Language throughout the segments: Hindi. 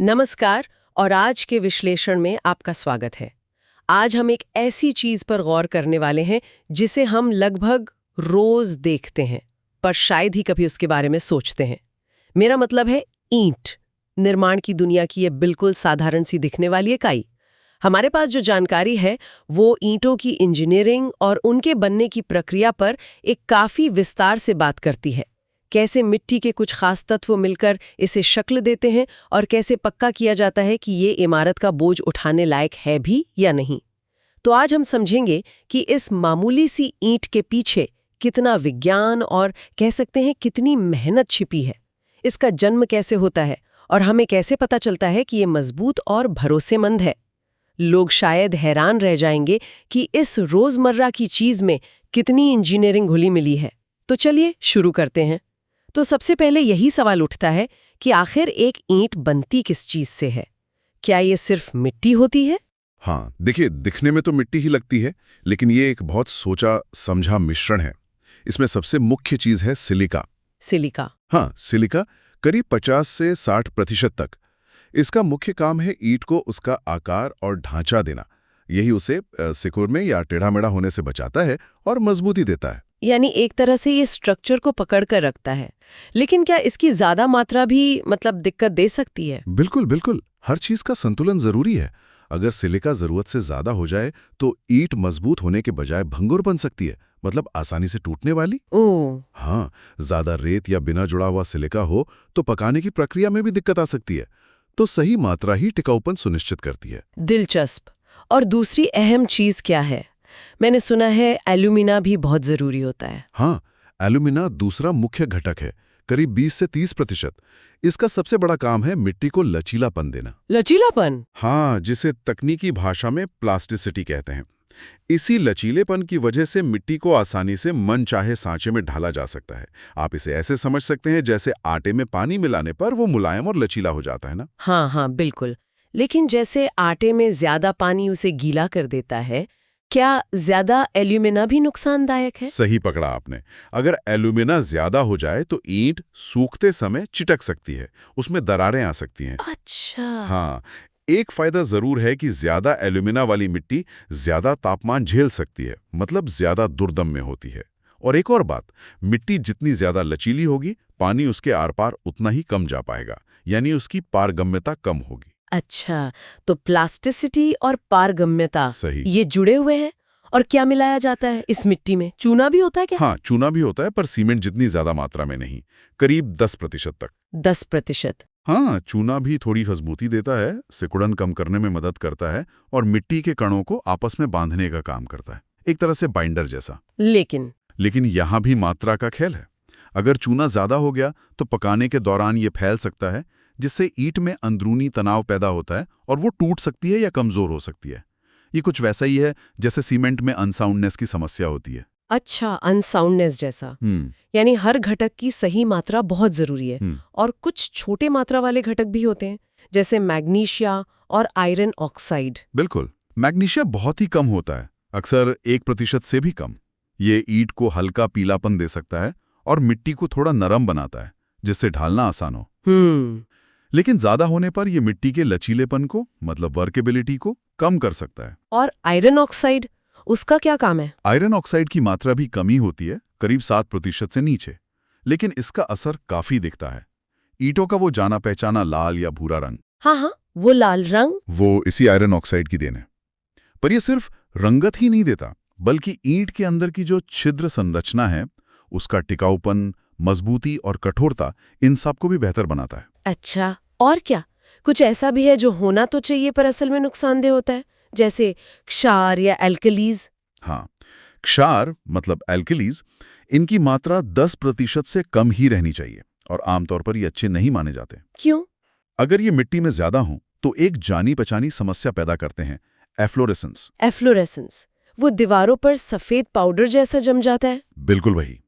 नमस्कार और आज के विश्लेषण में आपका स्वागत है। आज हम एक ऐसी चीज पर गौर करने वाले हैं जिसे हम लगभग रोज देखते हैं, पर शायद ही कभी उसके बारे में सोचते हैं। मेरा मतलब है ईंट। निर्माण की दुनिया की ये बिल्कुल साधारण सी दिखने वाली इकाई। हमारे पास जो जानकारी है वो ईंटों की इंजीनियरिंग और उनके बनने की प्रक्रिया पर एक काफी विस्तार से बात करती है। कैसे मिट्टी के कुछ खास तत्व मिलकर इसे शक्ल देते हैं और कैसे पक्का किया जाता है कि ये इमारत का बोझ उठाने लायक है भी या नहीं। तो आज हम समझेंगे कि इस मामूली सी ईंट के पीछे कितना विज्ञान और कह सकते हैं कितनी मेहनत छिपी है, इसका जन्म कैसे होता है और हमें कैसे पता चलता है कि ये मजबूत और भरोसेमंद है। लोग शायद हैरान रह जाएंगे कि इस रोजमर्रा की चीज में कितनी इंजीनियरिंग घुली मिली है। तो चलिए शुरू करते हैं। तो सबसे पहले यही सवाल उठता है कि आखिर एक ईंट बनती किस चीज से है? क्या ये सिर्फ मिट्टी होती है? हाँ, देखिए, दिखने में तो मिट्टी ही लगती है, लेकिन ये एक बहुत सोचा समझा मिश्रण है। इसमें सबसे मुख्य चीज है सिलिका। सिलिका। हाँ, सिलिका करीब 50 से 60% तक। इसका मुख्य काम है ईंट को उसका आकार और ढांचा देना। यही उसे सिकुड़ने या टेढ़ा-मेढ़ा होने से बचाता है और मजबूती देता है। यानी एक तरह से ये स्ट्रक्चर को पकड़ कर रखता है। लेकिन क्या इसकी ज्यादा मात्रा भी दिक्कत दे सकती है? बिल्कुल बिल्कुल, हर चीज का संतुलन जरूरी है। अगर सिलिका जरूरत से ज्यादा हो जाए तो ईंट मजबूत होने के बजाय भंगुर बन सकती है, मतलब आसानी से टूटने वाली। ओह, हाँ, ज्यादा रेत या बिना जुड़ा हुआ सिलिका हो तो पकाने की प्रक्रिया में भी दिक्कत आ सकती है। तो सही मात्रा ही टिकाऊपन सुनिश्चित करती है। दिलचस्प। और दूसरी अहम चीज क्या है? मैंने सुना है एल्यूमिना भी बहुत जरूरी होता है। हाँ, एल्यूमिना दूसरा मुख्य घटक है, करीब 20 से 30%। इसका सबसे बड़ा काम है मिट्टी को लचीलापन देना। लचीलापन? हाँ, जिसे तकनीकी भाषा में प्लास्टिसिटी कहते हैं। इसी लचीलेपन की वजह से मिट्टी को आसानी से मनचाहे सांचे में ढाला जा सकता है। आप इसे ऐसे समझ सकते हैं जैसे आटे में पानी मिलाने पर वो मुलायम और लचीला हो जाता है ना। हाँ हाँ, बिल्कुल। लेकिन जैसे आटे में ज्यादा पानी उसे गीला कर देता है, क्या ज्यादा एल्यूमिना भी नुकसानदायक है? सही पकड़ा आपने। अगर एल्यूमिना ज्यादा हो जाए तो ईंट सूखते समय चिटक सकती है, उसमें दरारें आ सकती हैं। अच्छा। हाँ, एक फायदा जरूर है कि ज्यादा एल्यूमिना वाली मिट्टी ज्यादा तापमान झेल सकती है, मतलब ज्यादा दुर्दम में होती है। और एक और बात, मिट्टी जितनी ज्यादा लचीली होगी, पानी उसके आर पार उतना ही कम जा पाएगा, यानी उसकी पारगम्यता कम होगी। अच्छा, तो प्लास्टिसिटी और पारगम्यता सही। ये जुड़े हुए हैं। और क्या मिलाया जाता है इस मिट्टी में? चूना भी होता है क्या? हाँ, चूना भी होता है, पर सीमेंट जितनी ज्यादा मात्रा में नहीं, करीब 10% तक। 10%? हाँ, चूना भी थोड़ी मजबूती देता है, सिकुड़न कम करने में मदद करता है और मिट्टी के कणों को आपस में बांधने का काम करता है, एक तरह से बाइंडर जैसा। लेकिन यहाँ भी मात्रा का खेल है। अगर चूना ज्यादा हो गया तो पकाने के दौरान ये फैल सकता है, जिससे ईंट में अंदरूनी तनाव पैदा होता है और वो टूट सकती है या कमजोर हो सकती है। ये कुछ वैसा ही है जैसे सीमेंट में अनसाउंडनेस की समस्या होती है। अच्छा, अनसाउंडनेस जैसा। यानी हर घटक की सही मात्रा बहुत जरूरी है। और कुछ छोटे मात्रा वाले घटक भी होते हैं, जैसे मैग्नीशिया और आयरन ऑक्साइड। बिल्कुल, मैग्नीशिया बहुत ही कम होता है, अक्सर 1% से भी कम। ये ईंट को हल्का पीलापन दे सकता है और मिट्टी को थोड़ा नरम बनाता है, जिससे ढालना आसान हो। लेकिन ज्यादा होने पर यह मिट्टी के लचीलेपन को, मतलब वर्केबिलिटी को, कम कर सकता है। और आयरन ऑक्साइड, उसका क्या काम है? आयरन ऑक्साइड की मात्रा भी कमी होती है, करीब 7% से नीचे, लेकिन इसका असर काफी दिखता है। ईंटों का वो जाना पहचाना लाल या भूरा रंग, हाँ हाँ, वो लाल रंग, वो इसी आयरन ऑक्साइड की देन है। पर यह सिर्फ रंगत ही नहीं देता, बल्कि ईंट के अंदर की जो छिद्र संरचना है, उसका टिकाऊपन, मजबूती और कठोरता, इन सब को भी बेहतर बनाता है। अच्छा, और क्या कुछ ऐसा भी है जो होना तो चाहिए पर असल में नुकसानदेह होता है, जैसे क्षार या एल्कलीज? हाँ, क्षार मतलब एल्कलीज, इनकी मात्रा 10% से कम ही रहनी चाहिए और आमतौर पर ये अच्छे नहीं माने जाते। क्यों? अगर ये मिट्टी में ज्यादा हो तो एक जानी पहचानी समस्या पैदा करते हैं, एफ्लोरेसेंस। एफ्लोरेसेंस, वो दीवारों पर सफेद पाउडर जैसा जम जाता है? बिल्कुल वही।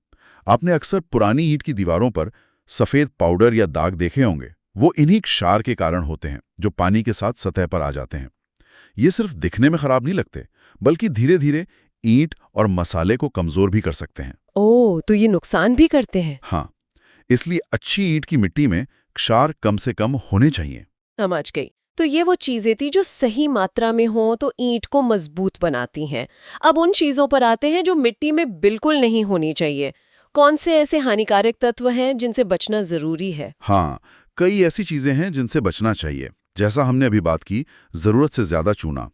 आपने अक्सर पुरानी ईंट की दीवारों पर सफेद पाउडर या दाग देखे होंगे। वो इन्हीं क्षार के कारण होते हैं, जो पानी के साथ सतह पर आ जाते हैं। ये सिर्फ दिखने में खराब नहीं लगते, बल्कि धीरे धीरे ईंट और मसाले को कमजोर भी कर सकते हैं। ओह, तो ये नुकसान भी करते हैं। हाँ, इसलिए अच्छी ईंट की मिट्टी में क्षार कम से कम होने चाहिए। समझ गई। तो ये वो चीजें थी जो सही मात्रा में हो तो ईंट को मजबूत बनाती हैं। अब उन चीजों पर आते हैं जो मिट्टी में बिल्कुल नहीं होनी चाहिए। कौन से ऐसे हानिकारक तत्व हैं जिनसे बचना जरूरी है? हाँ, कई ऐसी चीजें हैं जिनसे बचना चाहिए। जैसा हमने अभी बात की, जरूरत से ज्यादा चूना।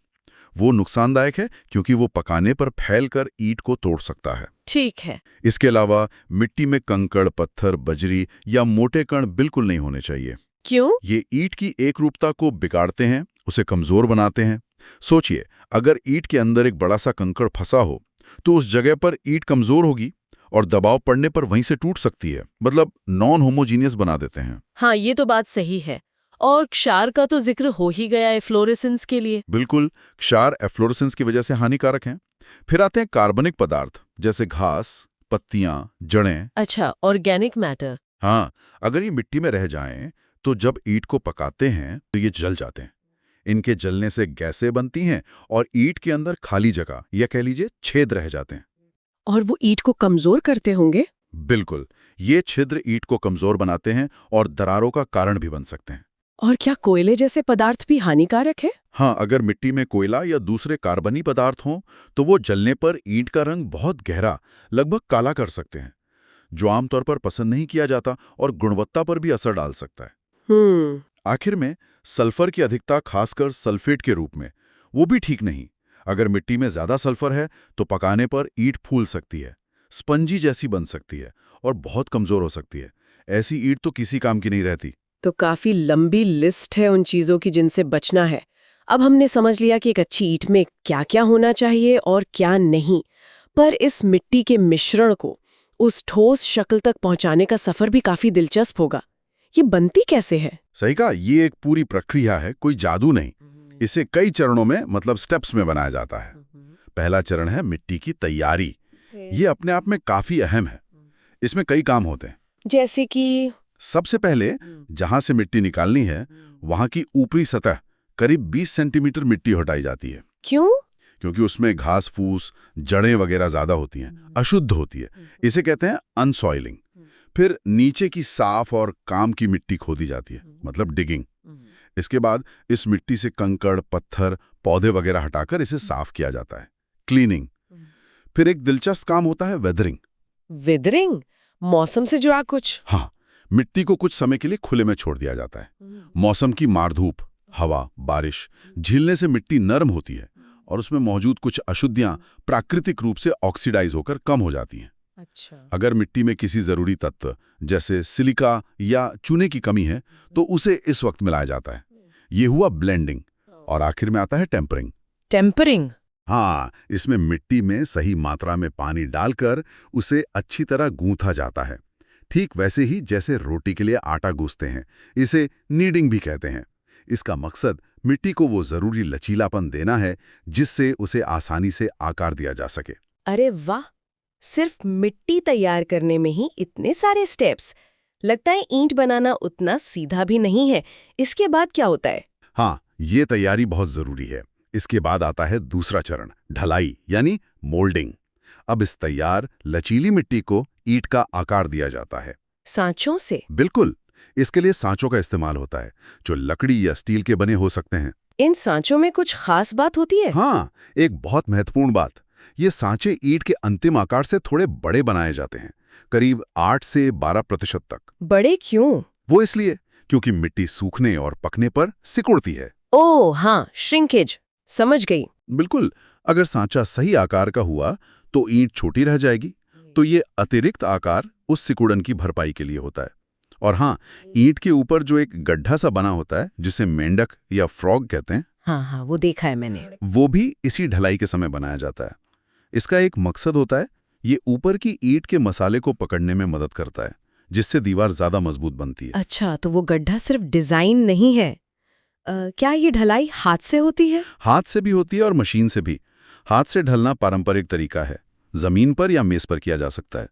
वो नुकसानदायक है क्योंकि वो पकाने पर फैलकर ईंट को तोड़ सकता है। ठीक है। इसके अलावा मिट्टी में कंकड़, पत्थर, बजरी या मोटे कण बिल्कुल नहीं होने चाहिए। क्यों? ये ईंट की एकरूपता को बिगाड़ते हैं, उसे कमजोर बनाते हैं। सोचिए, अगर ईंट के अंदर एक बड़ा सा कंकड़ फंसा हो तो उस जगह पर ईंट कमजोर होगी और दबाव पड़ने पर वहीं से टूट सकती है। मतलब नॉन होमोजीनियस बना देते हैं। हाँ, ये तो बात सही है। और क्षार का तो जिक्र हो ही गया है फ्लोरेसेंस के लिए। बिल्कुल, क्षार एफ्लोरेसेंस की वजह से हानिकारक हैं। फिर आते हैं कार्बनिक पदार्थ, जैसे घास, पत्तियां, जड़ें। अच्छा, ऑर्गेनिक मैटर। हाँ, अगर ये मिट्टी में रह जाएं तो जब ईंट को पकाते हैं तो ये जल जाते हैं। इनके जलने से गैसें बनती हैं और ईंट के अंदर खाली जगह या कह लीजिए छेद रह जाते हैं। और वो ईंट को कमजोर करते होंगे? बिल्कुल, ये छिद्र ईंट को कमजोर बनाते हैं और दरारों का कारण भी बन सकते हैं। और क्या कोयले जैसे पदार्थ भी हानिकारक है? हाँ, अगर मिट्टी में कोयला या दूसरे कार्बनी पदार्थ हों तो वो जलने पर ईंट का रंग बहुत गहरा, लगभग काला कर सकते हैं, जो आमतौर पर पसंद नहीं किया जाता और गुणवत्ता पर भी असर डाल सकता है। आखिर में सल्फर की अधिकता, खासकर सल्फेट के रूप में, वो भी ठीक नहीं। अगर मिट्टी में ज्यादा सल्फर है तो पकाने पर ईंट फूल सकती है, स्पंजी जैसी बन सकती है और बहुत कमजोर हो सकती है। ऐसी ईंट तो किसी काम की नहीं रहती। तो काफी लंबी लिस्ट है उन चीजों की जिनसे बचना है। अब हमने समझ लिया कि एक अच्छी ईंट में क्या-क्या होना चाहिए और क्या नहीं। पर इस मिट्टी के मिश्रण को उस ठोस शक्ल तक पहुंचाने का सफर भी काफी दिलचस्प होगा। ये बनती कैसे है? सही कहा, ये एक पूरी प्रक्रिया है, कोई जादू नहीं। इसे कई चरणों में, मतलब स्टेप्स में बनाया जाता है। पहला चरण है मिट्टी की तैयारी। ये अपने आप में काफी अहम है। इसमें कई काम होते हैं। जैसे कि? सबसे पहले जहां से मिट्टी निकालनी है वहां की ऊपरी सतह, करीब 20 सेंटीमीटर मिट्टी हटाई जाती है। क्यों? क्योंकि उसमें घास फूस, जड़ें वगैरह ज्यादा होती हैं, अशुद्ध होती है। इसे कहते हैं अनसॉइलिंग। फिर नीचे की साफ और काम की मिट्टी खोदी जाती है, मतलब डिगिंग। इसके बाद इस मिट्टी से कंकड़, पत्थर, पौधे वगैरह हटाकर इसे साफ किया जाता है, क्लीनिंग। फिर एक दिलचस्प काम होता है वेदरिंग। वेदरिंग? मौसम से जुड़ा कुछ? हाँ, मिट्टी को कुछ समय के लिए खुले में छोड़ दिया जाता है। मौसम की मार-धूप, हवा, बारिश झीलने से मिट्टी नरम होती है और उसमें मौजूद कुछ अशुद्धियां प्राकृतिक रूप से ऑक्सीडाइज होकर कम हो जाती हैं। अच्छा। अगर मिट्टी में किसी जरूरी तत्व जैसे सिलिका या चूने की कमी है तो उसे इस वक्त मिलाया जाता है। ये हुआ ब्लेंडिंग। और आखिर में आता है टेम्परिंग। टेम्परिंग? हाँ, इसमें मिट्टी में सही मात्रा में पानी डालकर उसे अच्छी तरह गूंथा जाता है, ठीक वैसे ही जैसे रोटी के लिए आटा गूंथते हैं। इसे नीडिंग भी कहते हैं। इसका मकसद मिट्टी को वो जरूरी लचीलापन देना है जिससे उसे आसानी से आकार दिया जा सके। अरे वाह! सिर्फ मिट्टी तैयार करने में ही इतने सारे स्टेप्स। लगता है ईंट बनाना उतना सीधा भी नहीं है। इसके बाद क्या होता है? हाँ, ये तैयारी बहुत जरूरी है। इसके बाद आता है दूसरा चरण, ढलाई यानी मोल्डिंग। अब इस तैयार लचीली मिट्टी को ईंट का आकार दिया जाता है। सांचों से? बिल्कुल, इसके लिए सांचों का इस्तेमाल होता है जो लकड़ी या स्टील के बने हो सकते हैं। इन सांचों में कुछ खास बात होती है? हाँ, एक बहुत महत्वपूर्ण बात, ये सांचे ईंट के अंतिम आकार से थोड़े बड़े बनाए जाते हैं, करीब 8 से 12% तक। बड़े क्यों? वो इसलिए क्योंकि मिट्टी सूखने और पकने पर सिकुड़ती है। ओह हाँ, श्रिंकेज। समझ गई। बिल्कुल, अगर सांचा सही आकार का हुआ तो ईंट छोटी रह जाएगी, तो ये अतिरिक्त आकार उस सिकुड़न की भरपाई के लिए होता है। और हाँ, ईंट के ऊपर जो एक गड्ढा सा बना होता है जिसे मेंढक या फ्रॉग कहते हैं, हाँ, वो देखा है मैंने। वो भी इसी ढलाई के समय बनाया जाता है। इसका एक मकसद होता है, ये ऊपर की ईंट के मसाले को पकड़ने में मदद करता है, जिससे दीवार ज्यादा मजबूत बनती है। अच्छा, तो वो गड्ढा सिर्फ डिजाइन नहीं है। क्या ये ढलाई हाथ से होती है? हाथ से भी होती है और मशीन से भी। हाथ से ढलना पारंपरिक तरीका है, जमीन पर या मेज पर किया जा सकता है।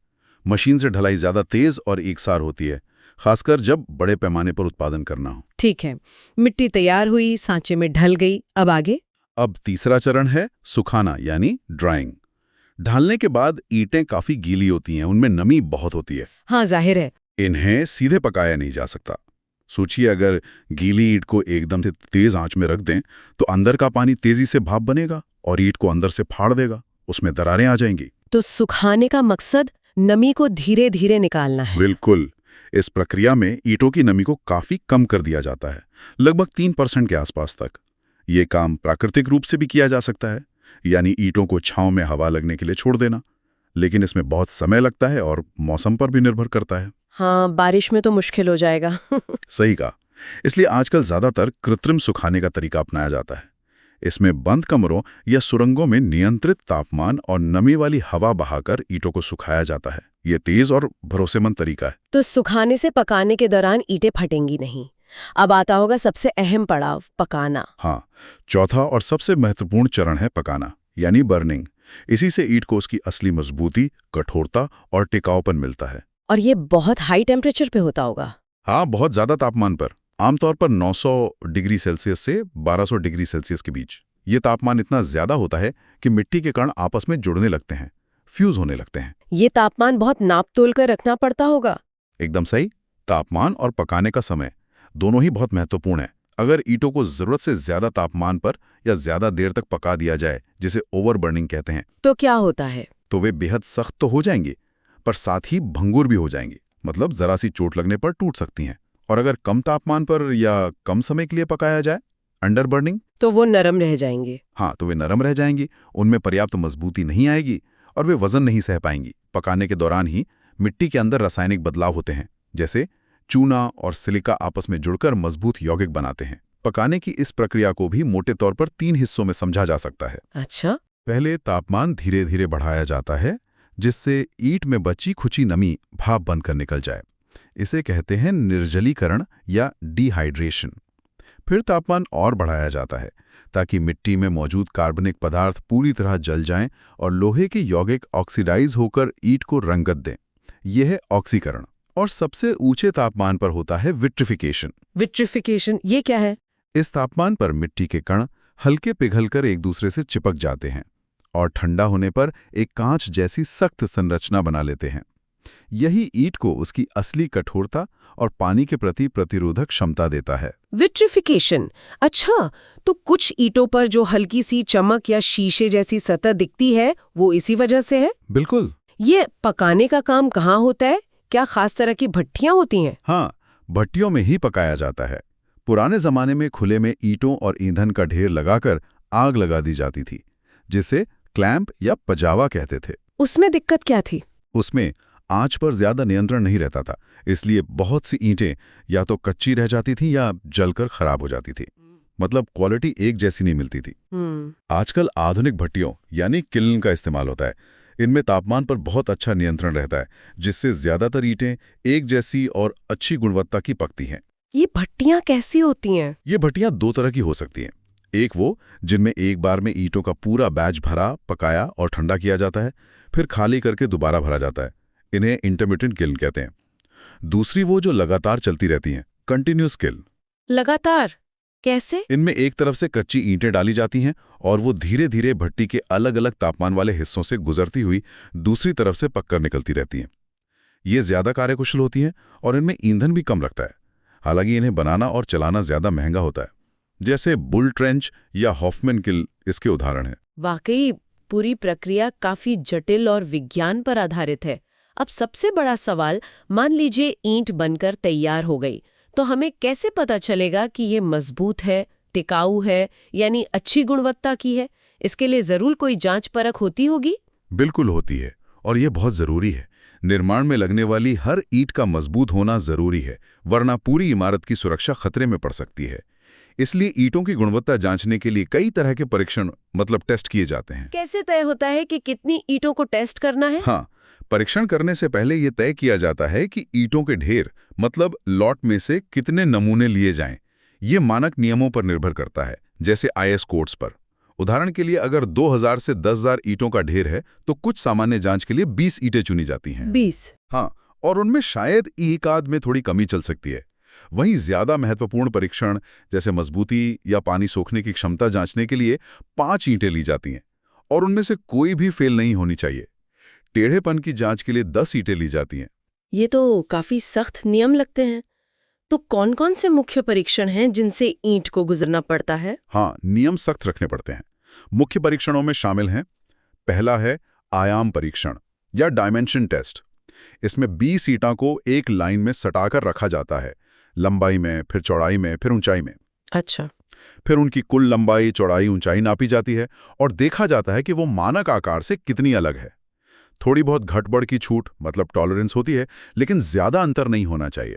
मशीन से ढलाई ज्यादा तेज और एकसार होती है, खासकर जब बड़े पैमाने पर उत्पादन करना हो। ठीक है, मिट्टी तैयार हुई, सांचे में ढल गई, अब आगे? अब तीसरा चरण है सुखाना यानी ड्राइंग। ढालने के बाद ईंटें काफी गीली होती हैं, उनमें नमी बहुत होती है। हाँ, जाहिर है। इन्हें सीधे पकाया नहीं जा सकता। सोचिए, अगर गीली ईंट को एकदम से तेज आंच में रख दें तो अंदर का पानी तेजी से भाप बनेगा और ईंट को अंदर से फाड़ देगा, उसमें दरारें आ जाएंगी। तो सुखाने का मकसद नमी को धीरे धीरे निकालना है। बिल्कुल। इस प्रक्रिया में ईंटों की नमी को काफी कम कर दिया जाता है, लगभग 3% के आसपास तक। ये काम प्राकृतिक रूप से भी किया जा सकता है, यानी ईंटों को छांव में हवा लगने के लिए छोड़ देना, लेकिन इसमें बहुत समय लगता है और मौसम पर भी निर्भर करता है। हाँ, बारिश में तो मुश्किल हो जाएगा। सही कहा। इसलिए आजकल ज्यादातर कृत्रिम सुखाने का तरीका अपनाया जाता है। इसमें बंद कमरों या सुरंगों में नियंत्रित तापमान और नमी वाली हवा बहाकर ईंटों को सुखाया जाता है। ये तेज और भरोसेमंद तरीका है। तो सुखाने से पकाने के दौरान ईंटें फटेंगी नहीं। अब आता होगा सबसे अहम पड़ाव, पकाना। हाँ, चौथा और सबसे महत्वपूर्ण चरण है पकाना, यानी बर्निंग। इसी से ईंट को उसकी असली मजबूती, कठोरता और टिकाऊपन मिलता है। और ये बहुत हाई टेम्परेचर पे होता होगा। हाँ, बहुत ज्यादा तापमान पर, आमतौर पर 900 डिग्री सेल्सियस से 1200 डिग्री सेल्सियस के बीच। ये तापमान इतना ज्यादा होता है कि मिट्टी के कण आपस में जुड़ने लगते हैं, फ्यूज होने लगते हैं। ये तापमान बहुत नाप तोल कर रखना पड़ता होगा। एकदम सही। तापमान और पकाने का समय दोनों ही बहुत महत्वपूर्ण है। अगर ईंटों को जरूरत से ज्यादा तापमान पर या ज्यादा देर तक पका दिया जाए, जिसे ओवर बर्निंग कहते हैं, तो क्या होता है? तो वे बेहद सख्त तो हो जाएंगे, पर साथ ही भंगुर भी हो जाएंगी। मतलब जरा सी चोट लगने पर टूट सकती हैं। और अगर कम तापमान पर या कम समय के लिए पकाया जाए, अंडर बर्निंग, तो वो नरम रह जाएंगे। हाँ, तो वे नरम रह जाएंगी, उनमें पर्याप्त मजबूती नहीं आएगी और वे वजन नहीं सह पाएंगी। पकाने के दौरान ही मिट्टी के अंदर रासायनिक बदलाव होते हैं, जैसे चूना और सिलिका आपस में जुड़कर मजबूत यौगिक बनाते हैं। पकाने की इस प्रक्रिया को भी मोटे तौर पर 3 हिस्सों में समझा जा सकता है। अच्छा। पहले तापमान धीरे धीरे बढ़ाया जाता है, जिससे ईंट में बची खुची नमी भाप बनकर निकल जाए। इसे कहते हैं निर्जलीकरण या डिहाइड्रेशन। फिर तापमान और बढ़ाया जाता है ताकि मिट्टी में मौजूद कार्बनिक पदार्थ पूरी तरह जल जाएं और लोहे के यौगिक ऑक्सीडाइज होकर ईंट को रंगत दें। यह है ऑक्सीकरण। और सबसे ऊंचे तापमान पर होता है विट्रिफिकेशन। विट्रिफिकेशन ये क्या है? इस तापमान पर मिट्टी के कण हल्के पिघलकर एक दूसरे से चिपक जाते हैं और ठंडा होने पर एक कांच जैसी सख्त संरचना बना लेते हैं। यही ईंट को उसकी असली कठोरता और पानी के प्रति प्रतिरोधक क्षमता देता है। विट्रिफिकेशन। अच्छा, तो कुछ ईंटों पर जो हल्की सी चमक या शीशे जैसी सतह दिखती है, वो इसी वजह से है? बिल्कुल। ये पकाने का काम कहाँ होता है? क्या खास तरह की भट्टियां होती हैं? हाँ, भट्टियों में ही पकाया जाता है। पुराने जमाने में खुले में ईंटों और ईंधन का ढेर लगाकर आग लगा दी जाती थी, जिसे क्लैंप या पजावा कहते थे। उसमें दिक्कत क्या थी? उसमें आंच पर ज्यादा नियंत्रण नहीं रहता था, इसलिए बहुत सी ईंटें या तो कच्ची रह जाती थीं या जलकर खराब हो जाती थी। मतलब क्वालिटी एक जैसी नहीं मिलती थी। आजकल आधुनिक भट्टियों यानी किल्न का इस्तेमाल होता है। इनमें तापमान पर बहुत अच्छा नियंत्रण रहता है, जिससे ज्यादातर ईंटें एक जैसी और अच्छी गुणवत्ता की पकती हैं। ये भट्टियां कैसी होती हैं? ये भट्टियां 2 तरह की हो सकती हैं। एक वो जिनमें एक बार में ईंटों का पूरा बैच भरा, पकाया और ठंडा किया जाता है, फिर खाली करके दोबारा भरा जाता है। इन्हें इंटरमिटेंट किल्न कहते हैं। दूसरी वो जो लगातार चलती रहती हैं, कंटिन्यूअस किल्न। लगातार कैसे? इनमें एक तरफ से कच्ची ईंटें डाली जाती हैं और वो धीरे धीरे भट्टी के अलग अलग तापमान वाले हिस्सों से गुजरती हुई दूसरी तरफ से पककर निकलती रहती हैं। ये ज्यादा कार्यकुशल होती हैं और इनमें ईंधन भी कम लगता है। हालांकि इन्हें बनाना और चलाना ज्यादा महंगा होता है, जैसे बुल ट्रेंच या हॉफमैन किल इसके उदाहरण हैं। वाकई पूरी प्रक्रिया काफी जटिल और विज्ञान पर आधारित है। अब सबसे बड़ा सवाल, मान लीजिए ईंट बनकर तैयार हो गई, तो हमें कैसे पता चलेगा कि ये मजबूत है, टिकाऊ है, यानी अच्छी गुणवत्ता की है? इसके लिए जरूर कोई जांच परख होती होगी? बिल्कुल होती है, और ये बहुत जरूरी है। निर्माण में लगने वाली हर ईंट का मजबूत होना जरूरी है, वरना पूरी इमारत की सुरक्षा खतरे में पड़ सकती है। इसलिए ईंटों की गुणवत्ता जांचने के लिए कई तरह के परीक्षण मतलब टेस्ट किए जाते हैं। कैसे तय होता है कि कितनी ईंटों को टेस्ट करना है? हाँ, परीक्षण करने से पहले ये तय किया जाता है कि ईंटों के ढेर मतलब लॉट में से कितने नमूने लिए जाएं। ये मानक नियमों पर निर्भर करता है, जैसे IS कोड्स पर। उदाहरण के लिए अगर 2000 से 10,000 ईंटों का ढेर है तो कुछ सामान्य जांच के लिए 20 ईंटें चुनी जाती हैं। 20? हाँ, और उनमें शायद एक आध में थोड़ी कमी चल सकती है। वहीं ज्यादा महत्वपूर्ण परीक्षण जैसे मजबूती या पानी सोखने की क्षमता जांचने के लिए 5 ईंटें ली जाती हैं और उनमें से कोई भी फेल नहीं होनी चाहिए। टेढ़ेपन की जांच के लिए 10 ईंटें ली जाती हैं। ये तो काफी सख्त नियम लगते हैं। तो कौन-कौन से मुख्य परीक्षण हैं जिनसे ईंट को गुजरना पड़ता है? हाँ, नियम सख्त रखने पड़ते हैं। मुख्य परीक्षणों में शामिल हैं, पहला है आयाम परीक्षण या डायमेंशन टेस्ट। इसमें 20 ईंटों को एक लाइन में सटाकर रखा जाता है, लंबाई में, फिर चौड़ाई में, फिर ऊंचाई में। अच्छा। फिर उनकी कुल लंबाई, चौड़ाई, ऊंचाई नापी जाती है और देखा जाता है कि वो मानक आकार से कितनी अलग है। थोड़ी बहुत घटबढ़ की छूट मतलब टॉलरेंस होती है, लेकिन ज्यादा अंतर नहीं होना चाहिए।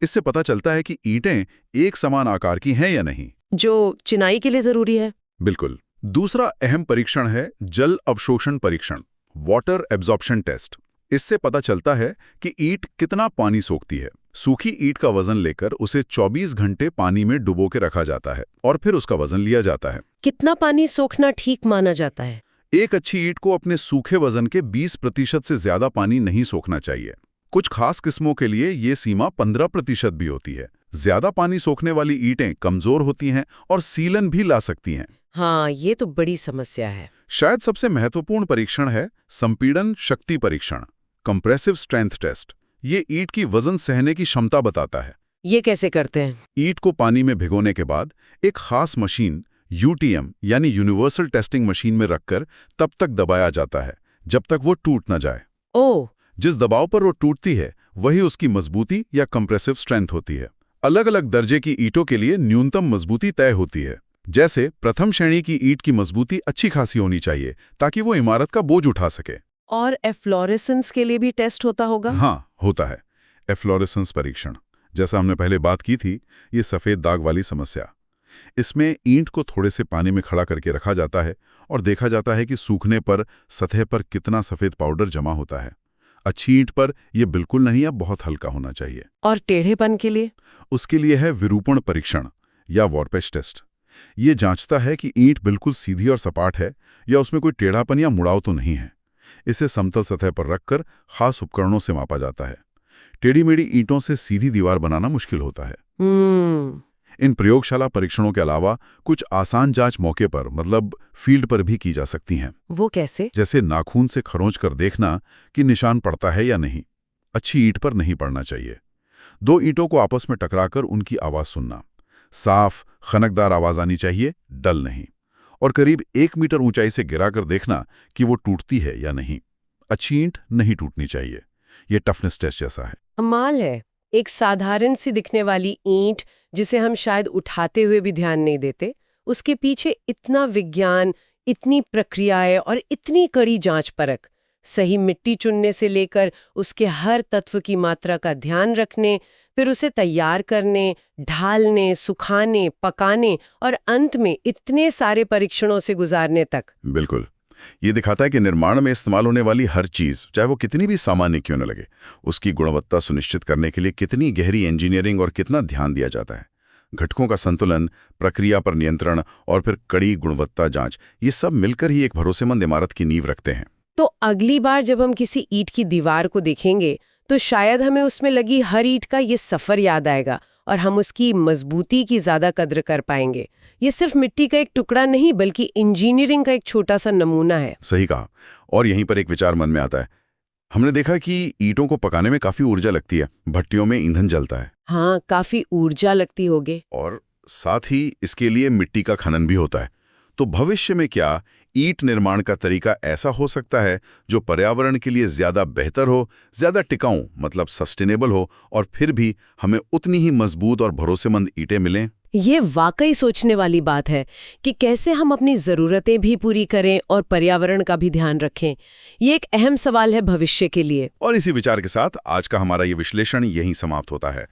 इससे पता चलता है कि ईंटें एक समान आकार की हैं या नहीं, जो चिनाई के लिए जरूरी है। बिल्कुल। दूसरा अहम परीक्षण है जल अवशोषण परीक्षण, वाटर एब्जॉर्प्शन टेस्ट। इससे पता चलता है कि ईंट कितना पानी सोखती है। सूखी ईंट का वजन लेकर उसे 24 घंटे पानी में डुबो के रखा जाता है और फिर उसका वजन लिया जाता है। कितना पानी सोखना ठीक माना जाता है? एक अच्छी ईंट को अपने सूखे वजन के 20% से ज्यादा पानी नहीं सोखना चाहिए। कुछ खास किस्मों के लिए ये सीमा 15% भी होती है। ज्यादा पानी सोखने वाली ईंटें कमजोर होती हैं और सीलन भी ला सकती हैं। हाँ, ये तो बड़ी समस्या है। शायद सबसे महत्वपूर्ण परीक्षण है संपीड़न शक्ति परीक्षण, कंप्रेसिव स्ट्रेंथ टेस्ट। ये ईंट की वजन सहने की क्षमता बताता है। ये कैसे करते हैं? ईंट को पानी में भिगोने के बाद एक खास मशीन UTM यानी यूनिवर्सल टेस्टिंग मशीन में रखकर तब तक दबाया जाता है जब तक वो टूट न जाए। ओह! जिस दबाव पर वो टूटती है वही उसकी मजबूती या कंप्रेसिव स्ट्रेंथ होती है। अलग अलग दर्जे की ईंटों के लिए न्यूनतम मजबूती तय होती है। जैसे प्रथम श्रेणी की ईंट की मजबूती अच्छी खासी होनी चाहिए ताकि वो इमारत का बोझ उठा सके। और एफ्लोरेसेंस के लिए भी टेस्ट होता होगा? हाँ, होता है। एफ्लोरेसेंस परीक्षण, जैसा हमने पहले बात की थी, ये सफ़ेद दाग वाली समस्या। इसमें ईंट को थोड़े से पानी में खड़ा करके रखा जाता है और देखा जाता है कि सूखने पर सतह पर कितना सफ़ेद पाउडर जमा होता है। अच्छी ईंट पर यह बिल्कुल नहीं, अब बहुत हल्का होना चाहिए। और टेढ़ेपन के लिए? उसके लिए है विरूपण परीक्षण या वॉर्पेज टेस्ट। ये जांचता है कि ईंट बिल्कुल सीधी और सपाट है या उसमें कोई टेढ़ापन या मुड़ाव तो नहीं है। इसे समतल सतह पर रखकर खास उपकरणों से मापा जाता है। टेढ़ी मेढ़ी ईंटों से सीधी दीवार बनाना मुश्किल होता है। इन प्रयोगशाला परीक्षणों के अलावा कुछ आसान जांच मौके पर मतलब फील्ड पर भी की जा सकती हैं। वो कैसे? जैसे नाखून से खरोंच कर देखना कि निशान पड़ता है या नहीं। अच्छी ईंट पर नहीं पड़ना चाहिए। 2 ईंटों को आपस में टकराकर उनकी आवाज सुनना। साफ खनकदार आवाज आनी चाहिए, डल नहीं। और करीब 1 मीटर ऊंचाई से गिराकर देखना कि वो टूटती है या नहीं। अच्छी ईंट नहीं टूटनी चाहिए। ये टफनेस टेस्ट जैसा है। कमाल है। एक साधारण सी दिखने वाली ईंट जिसे हम शायद उठाते हुए भी ध्यान नहीं देते, उसके पीछे इतना विज्ञान, इतनी प्रक्रियाएं और इतनी कड़ी जांच परख। सही मिट्टी चुनने से लेकर उसके हर तत्व की मात्रा का ध्यान रखने, फिर उसे तैयार करने, ढालने, सुखाने, पकाने और अंत में इतने सारे परीक्षणों से गुजारने तक। बिल्कुल। ये दिखाता है कि निर्माण में इस्तेमाल होने वाली हर चीज, चाहे वो कितनी भी सामान्य क्यों न लगे, उसकी गुणवत्ता सुनिश्चित करने के लिए कितनी गहरी इंजीनियरिंग और कितना ध्यान दिया जाता है। घटकों का संतुलन, प्रक्रिया पर नियंत्रण और फिर कड़ी गुणवत्ता जांच, ये सब मिलकर ही एक भरोसेमंद इमारत की नींव रखते हैं। तो अगली बार जब हम किसी ईंट की दीवार को देखेंगे तो शायद हमें उसमें लगी हर ईंट का ये सफर याद आएगा और हम उसकी मजबूती की ज्यादा कद्र कर पाएंगे। ये सिर्फ मिट्टी का एक टुकड़ा नहीं बल्कि इंजीनियरिंग का एक छोटा सा नमूना है। सही कहा। और यहीं पर एक विचार मन में आता है। हमने देखा कि ईंटों को पकाने में काफी ऊर्जा लगती है, भट्टियों में ईंधन जलता है। हाँ, काफी ऊर्जा लगती होगी। और साथ ही इसके लिए मिट्टी का खनन भी होता है। तो भविष्य में क्या ईंट निर्माण का तरीका ऐसा हो सकता है जो पर्यावरण के लिए ज्यादा बेहतर हो, ज्यादा टिकाऊ मतलब सस्टेनेबल हो, और फिर भी हमें उतनी ही मजबूत और भरोसेमंद ईंटें मिलें? ये वाकई सोचने वाली बात है कि कैसे हम अपनी ज़रूरतें भी पूरी करें और पर्यावरण का भी ध्यान रखें। ये एक अहम सवाल है भविष्य के लिए। और इसी विचार के साथ आज का हमारा ये विश्लेषण यहीं समाप्त होता है।